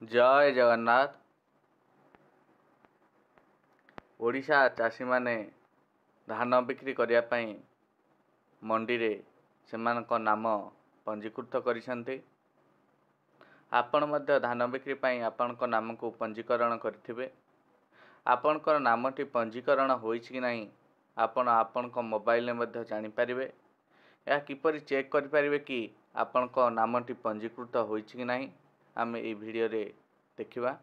जय जगन्नाथ। ओडिशा चाषी माने धान बिक्री करिया पई मंडी रे सेमानक नाम पंजीकृत करिसंते। आपण मध्य धान बिक्री पई आपनक नाम को पंजीकरण करथिबे। आपनकर नामटी पंजीकरण होइछि कि नाही आपण आपनक मोबाइल ने मध्य जानि परिबे। या किपरि चेक करि परिबे कि आपनक नामटी पंजीकृत होइछि कि नाही आमे ए वीडियो रे देखिबा।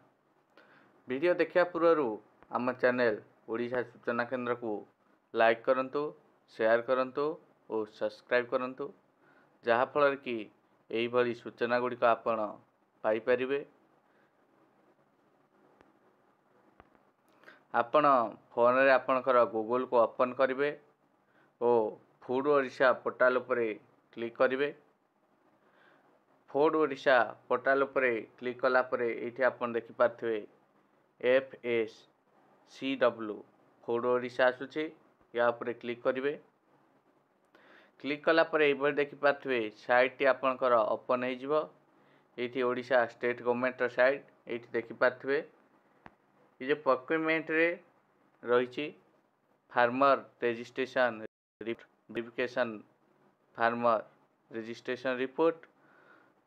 वीडियो देखिया पूर्व आम चैनल ओडिशा सूचना केंद्र को लाइक करंतु, शेयर करंतु और सब्सक्राइब करंतु, जहा फल कि एही भली सूचना गुड़िक आपण पाई परिबे। आपण फोन रे आपनकर गूगल को ओपन करिवे और फूड ओडिशा पोर्टल उपरे क्लिक करिवे। फूड ओडिशा पोर्टल उपरे क्लिक कला परे एठी आपण देखि पाथवे FSCW फूड ओडिशा आसुची। या उपरे क्लिक करिवे। क्लिक कला परे एबे देखि पाथवे साइट टी आपनकर ओपन हे जिवो। एठी ओडिशा स्टेट गवर्नमेंट रो साइट एठी देखि पाथवे ये प्रोक्यूरमेंट रे रहिची farmer registration verification, farmer registration report,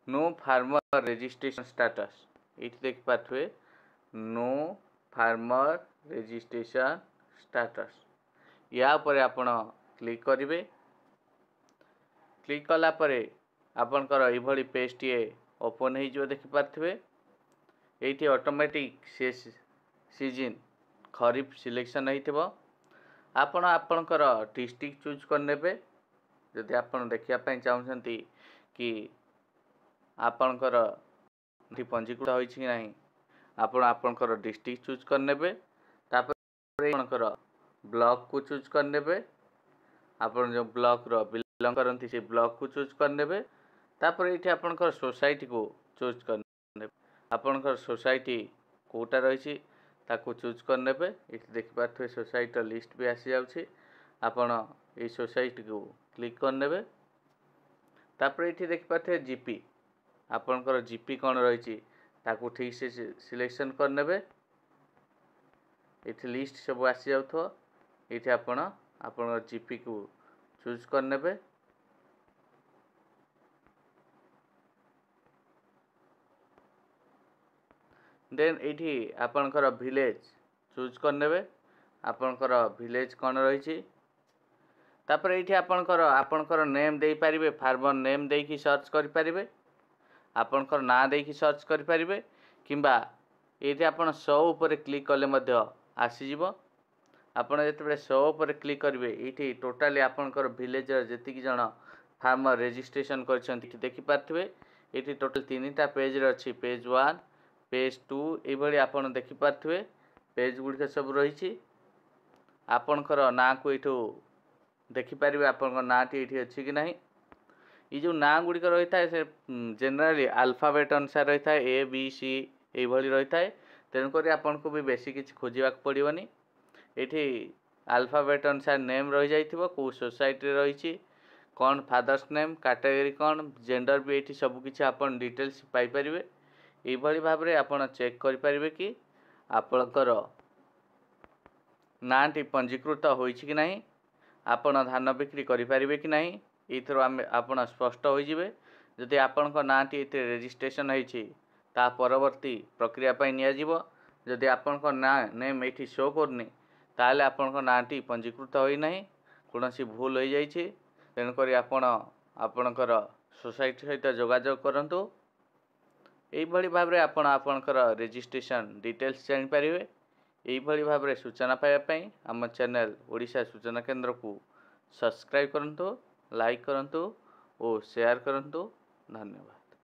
know farmer registration status एठी देखि पाथवे नो फार्मर रेजिस्ट्रेशन स्टेटस। या परे आपण क्लिक करिवे। क्लिक कला परे आपनकर ए भली पेज टी ओपन हे जो देखि पाथवे। एठी ऑटोमेटिक सीजन खरीफ सिलेक्शन हेतिबो। आपण आपनकर डिस्ट्रिक्ट चूज कर नेबे। जदि आपण देखिया पई चाहउछंती कि आपनकर पंजीकृत होइछि कि नाही आपण आपनकर डिस्ट्रिक्ट चूज कर नेबे। तापर आपनकर ब्लॉक को चूज कर नेबे। आपण जो ब्लॉक रो बिलोंग करंती से ब्लॉक को चूज कर नेबे। तापर एठी आपनकर सोसाइटी को चूज कर नेबे। आपनकर सोसाइटी कोटा रहिछि ताको चूज कर नेबे। एठी देखि पाथवे सोसाइटी लिस्ट भी आसी जाउछि। आपण ए सोसाइटी को क्लिक कर नेबे। तापर एठी देखि पाथवे जीपी आपनकर जीपी कोन रहिछि ताको ठीक से सिलेक्शन कर नेबे। एठी लिस्ट सब आसी जाउथो। एठी आपण जीपी को चूज कर नेबे। देन एठी आपनकर विलेज चूज कर नेबे। आपनकर विलेज कोन रहिछि तापर एठी आपनकर नेम देई परिबे। फार्मर नेम देई की सर्च करि परिबे। आपनकर ना देई की सर्च करि परिबे किंबा एठी आपण शो ऊपर क्लिक करले मध्य आसी जिवो। आपण जेतबे शो ऊपर क्लिक करिवे एठी टोटली आपनकर विलेज रे जेति कि जण फार्मर रजिस्ट्रेशन करछंती एठी देखि पाथवे। एठी टोटल 3टा पेज रे अछि, पेज 1 पेज 2 ए भली आपण देखि पाथवे। पेज गुडी सब रहिछि। आपनकर ना को एठो देखि परिबे आपनकर नाटी एठी अछि कि नाही। ये जो ना गुडी रही था से जनरली अल्फाबेट अनुसार रही था ABC ये भली रही था। तेणुक आपन को भी बेसी किसी खोजा पड़ोनी। ये अल्फाबेट अनुसार नेम रही जाइथिबो को सोसाइटी रही कौन फादर्स नेम कैटेगरी कौन जेंडर भी ये सब किसी आपन डिटेल्स पाई परिबे। ये भली भाव में आपन चेक करि परिबे कि आपनकर नाटी पंजीकृत होइछि कि नाही, आपन धान बिक्री करि परिबे कि नाही। एथर आपण स्पष्ट हो जिवे। जदि आपनक नाटी एते रजिस्ट्रेशन होइछि ता परवर्ती प्रक्रिया पई निया जिवो। जदि आपनक ना नेम एठी शो करनी ताले आपनक नाटी पंजीकृत होई नाही, कोनोसी भूल होई जाइछि। तेन करी आपण आपनकर सोसाइटी सहित जोगाजोग करंतु। एई भली भाव रे आपण आपनकर रजिस्ट्रेशन डिटेल्स जानि परिबे। एई भली भाव रे सूचना पाया पई हम चैनल ओडिशा सूचना केंद्र को सब्सक्राइब करंतु, लाइक करंतु और शेयर करंतु। धन्यवाद।